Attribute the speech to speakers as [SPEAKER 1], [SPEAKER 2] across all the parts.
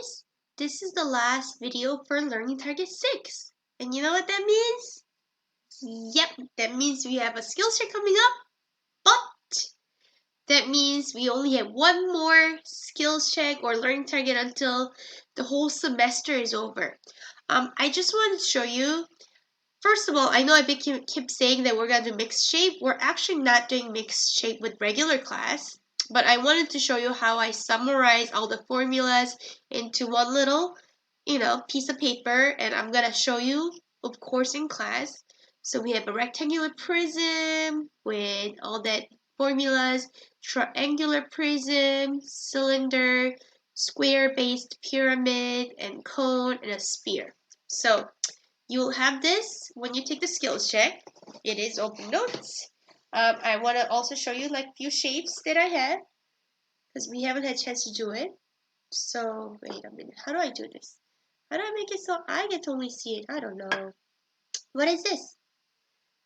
[SPEAKER 1] guys, this is the last video for Learning Target 6. And you know what that means? Yep, that means we have a skills check coming up, but that means we only have one more skills check or learning target until the whole semester is over. I just wanted to show you, first of all, I know I keep saying that we're going to do mixed shape. We're actually not doing mixed shape with regular class. But I wanted to show you how I summarize all the formulas into one little, piece of paper, and I'm gonna show you, of course, in class. So we have a rectangular prism with all that formulas, triangular prism, cylinder, square-based pyramid, and cone, and a sphere. So you'll have this when you take the skills check. It is open notes. I want to also show you like a few shapes that I have because we haven't had a chance to do it. So wait a minute, how do I do this? How do I make it so I get to only see it? I don't know. What is this?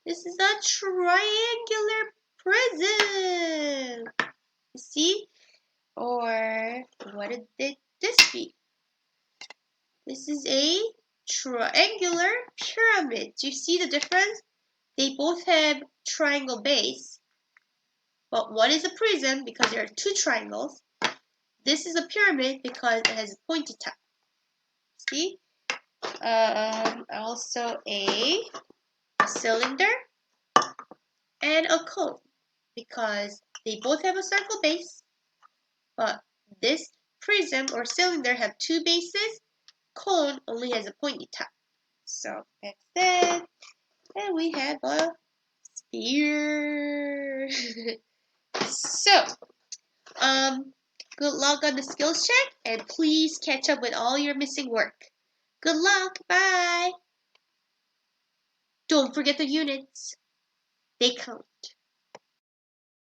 [SPEAKER 1] This is a triangular prism. You see? Or what did this be? This is a triangular pyramid. Do you see the difference? They both have triangle base, but one is a prism because there are two triangles. This is a pyramid because it has a pointy top. See? Also a cylinder and a cone because they both have a circle base, but this prism or cylinder have two bases. Cone only has a pointy top. So that's that. And we have a sphere. So, good luck on the skills check, and please catch up with all your missing work. Good luck. Bye. Don't forget the units. They count.